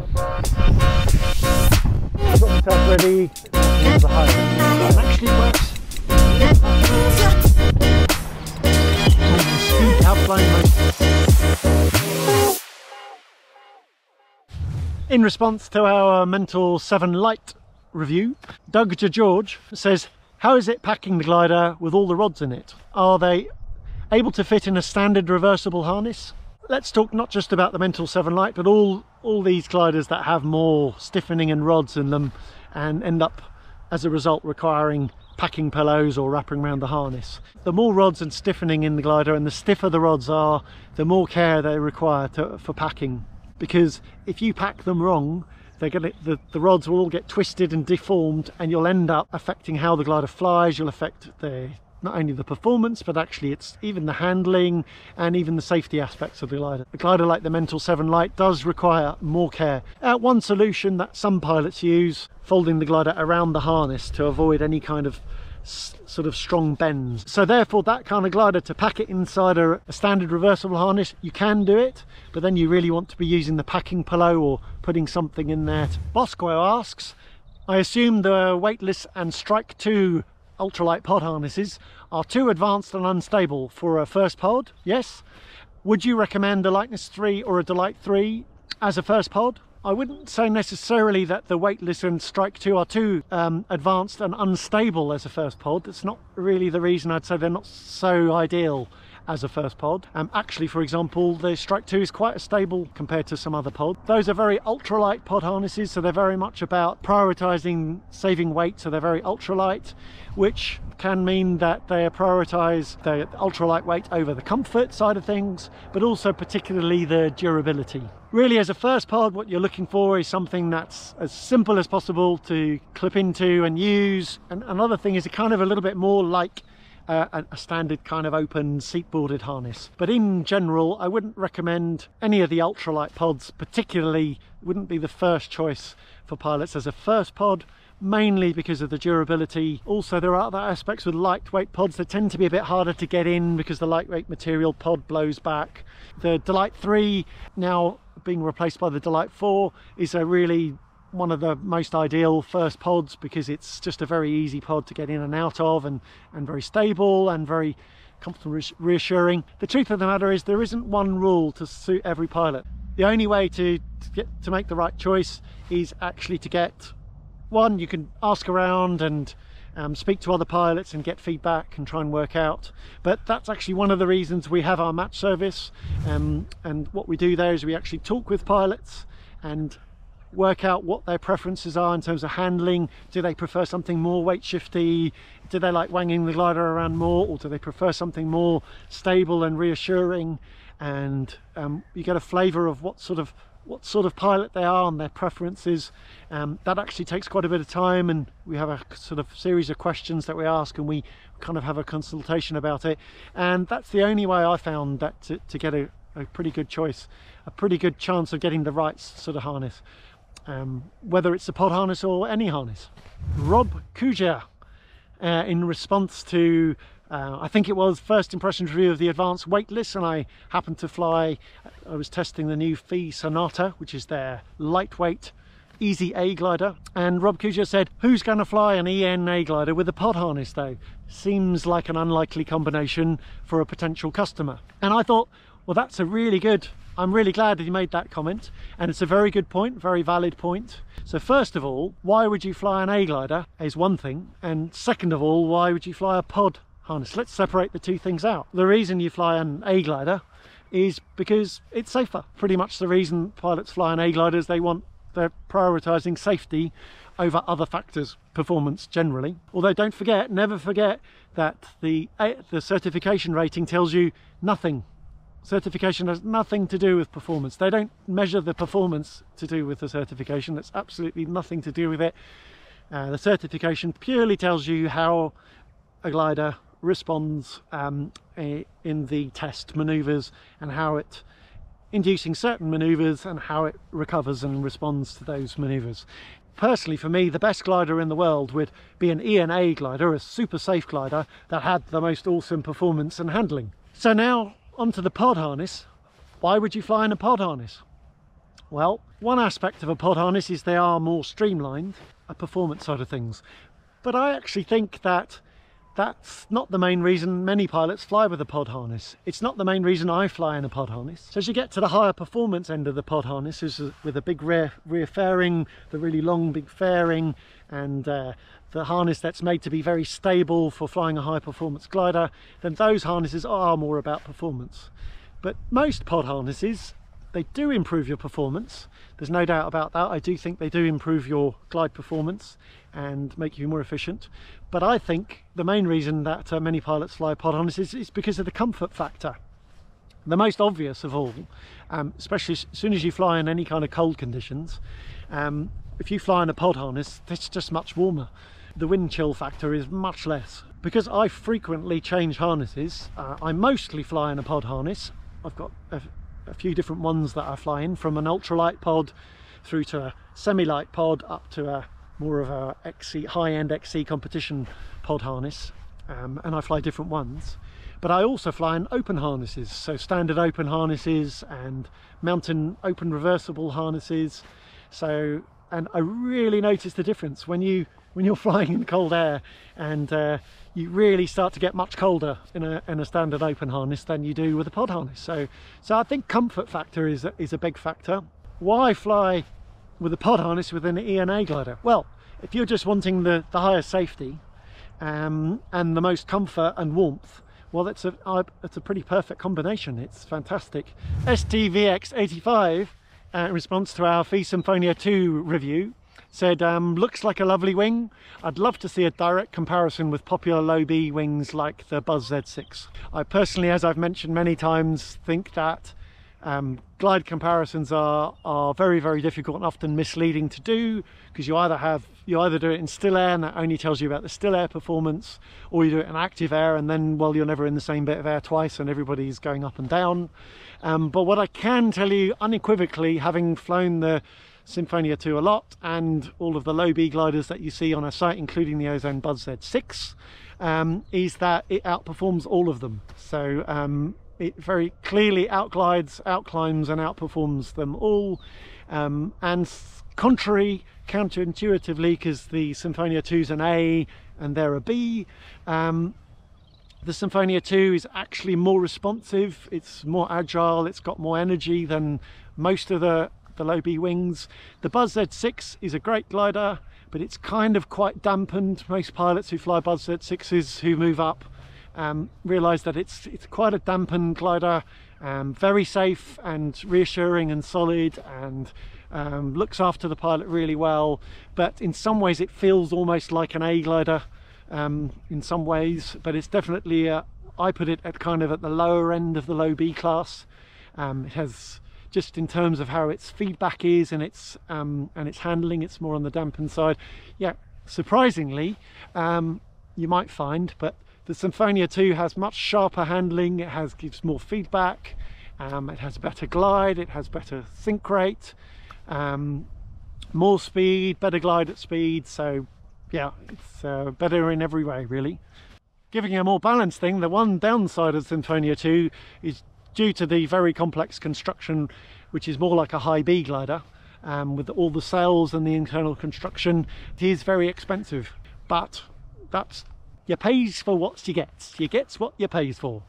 I've got myself ready for the height. It actually works. Speed outline mode. In response to our Mental 7 Lite review, Doug George says, how is it packing the glider with all the rods in it? Are they able to fit in a standard reversible harness? Let's talk not just about the Mental 7 Lite, but all these gliders that have more stiffening and rods in them and end up as a result requiring packing pillows or wrapping around the harness. The more rods and stiffening in the glider and the stiffer the rods are, the more care they require for packing, because if you pack them wrong, the rods will all get twisted and deformed, and you'll end up affecting how the glider flies. You'll affect not only the performance, but actually it's even the handling and even the safety aspects of the glider. A glider like the Mental 7 Lite does require more care. One solution that some pilots use, folding the glider around the harness to avoid any kind of sort of strong bends. So therefore that kind of glider, to pack it inside a standard reversible harness, you can do it, but then you really want to be using the packing pillow or putting something in there. Bosco asks, I assume the Weightless and Strike 2 ultralight pod harnesses are too advanced and unstable for a first pod? Yes. Would you recommend a Lightness 3 or a Delight 3 as a first pod? I wouldn't say necessarily that the Weightless and Strike 2 are too advanced and unstable as a first pod. That's not really the reason I'd say they're not so ideal as a first pod. Actually, for example, the Strike 2 is quite stable compared to some other pods. Those are very ultralight pod harnesses, so they're very much about prioritizing saving weight, so they're very ultralight, which can mean that they prioritize the ultralight weight over the comfort side of things, but also particularly the durability. Really, as a first pod, what you're looking for is something that's as simple as possible to clip into and use. And another thing is kind of a little bit more like a standard kind of open seat boarded harness. But in general, I wouldn't recommend any of the ultralight pods, particularly wouldn't be the first choice for pilots as a first pod, mainly because of the durability. Also, there are other aspects with lightweight pods that tend to be a bit harder to get in because the lightweight material pod blows back. The Delight 3, now being replaced by the Delight 4, is a really one of the most ideal first pods because it's just a very easy pod to get in and out of, and very stable and very comfortable, reassuring. The truth of the matter is there isn't one rule to suit every pilot. The only way to make the right choice is actually to get one, you can ask around and speak to other pilots and get feedback and try and work out. But that's actually one of the reasons we have our match service, and what we do there is we actually talk with pilots and work out what their preferences are in terms of handling. Do they prefer something more weight shifty? Do they like wanging the glider around more, or do they prefer something more stable and reassuring? And you get a flavour of what sort of pilot they are and their preferences. That actually takes quite a bit of time, and we have a sort of series of questions that we ask, and we kind of have a consultation about it. And that's the only way I found that to get a pretty good choice, a pretty good chance of getting the right sort of harness, whether it's a pod harness or any harness. Rob Kuja, in response to I think it was first impressions review of the Advanced Weightless, and I happened to fly, I was testing the new Phi Sonata, which is their lightweight Easy A glider, and Rob Kuja said, who's going to fly an ENA glider with a pod harness though? Seems like an unlikely combination for a potential customer. And I thought, well, that's a really good, I'm really glad that he made that comment, and it's a very good point, very valid point. So first of all, why would you fly an A glider is one thing, and second of all, why would you fly a pod harness? Let's separate the two things out. The reason you fly an A glider is because it's safer. Pretty much the reason pilots fly an A glider is they're prioritizing safety over other factors, performance generally. Although don't forget, never forget that the certification rating tells you nothing. Certification has nothing to do with performance. They don't measure the performance to do with the certification. That's absolutely nothing to do with it. The certification purely tells you how a glider responds in the test maneuvers, and how it inducing certain maneuvers and how it recovers and responds to those maneuvers. Personally, for me, the best glider in the world would be an ENA glider, a super safe glider that had the most awesome performance and handling. So now onto the pod harness. Why would you fly in a pod harness? Well, one aspect of a pod harness is they are more streamlined, a performance side of things. But I actually think that that's not the main reason many pilots fly with a pod harness. It's not the main reason I fly in a pod harness. So as you get to the higher performance end of the pod harness, with a big rear fairing, the really long big fairing, and the harness that's made to be very stable for flying a high performance glider, then those harnesses are more about performance. But most pod harnesses, they do improve your performance. There's no doubt about that. I do think they do improve your glide performance and make you more efficient. But I think the main reason that many pilots fly pod harnesses is because of the comfort factor. The most obvious of all, especially as soon as you fly in any kind of cold conditions, if you fly in a pod harness, it's just much warmer. The wind chill factor is much less. Because I frequently change harnesses, I mostly fly in a pod harness. I've got a few different ones that I fly in, from an ultralight pod through to a semi-light pod up to a more of a high-end XC competition pod harness, and I fly different ones. But I also fly in open harnesses, so standard open harnesses and mountain open reversible harnesses. So, and I really notice the difference when you're flying in cold air, and you really start to get much colder in a standard open harness than you do with a pod harness. So I think comfort factor is a big factor. Why fly with a pod harness with an ENA glider? Well, if you're just wanting the highest safety and the most comfort and warmth, well, that's a pretty perfect combination. It's fantastic. STVX85, in response to our Phi Symphonia 2 review, said, looks like a lovely wing. I'd love to see a direct comparison with popular low B wings like the Buzz Z6. I personally, as I've mentioned many times, think that glide comparisons are very, very difficult and often misleading to do, because you either do it in still air and that only tells you about the still air performance, or you do it in active air and then, well, you're never in the same bit of air twice and everybody's going up and down. But what I can tell you unequivocally, having flown the Symphonia 2 a lot and all of the low B gliders that you see on our site, including the Ozone Buzz Z6, is that it outperforms all of them. So it very clearly outglides, outclimbs and outperforms them all. And counterintuitively, because the Symphonia 2 is an A and they're a B, the Symphonia 2 is actually more responsive, it's more agile, it's got more energy than most of the low B wings. The Buzz Z6 is a great glider, but it's kind of quite dampened. Most pilots who fly Buzz Z6s who move up realise that it's quite a dampened glider, very safe and reassuring and solid, and looks after the pilot really well, but in some ways it feels almost like an A glider in some ways, but it's definitely I put it at kind of at the lower end of the low B class. It has, just in terms of how its feedback is and its handling, it's more on the dampened side. Yeah, surprisingly, you might find, but the Symphonia 2 has much sharper handling, it gives more feedback, it has better glide, it has better sink rate, more speed, better glide at speed. So yeah, it's better in every way, really. Giving a more balanced thing, the one downside of Symphonia 2 is due to the very complex construction, which is more like a high B glider, with all the sails and the internal construction. It is very expensive, but that's, you pays for what you gets. You gets what you pays for.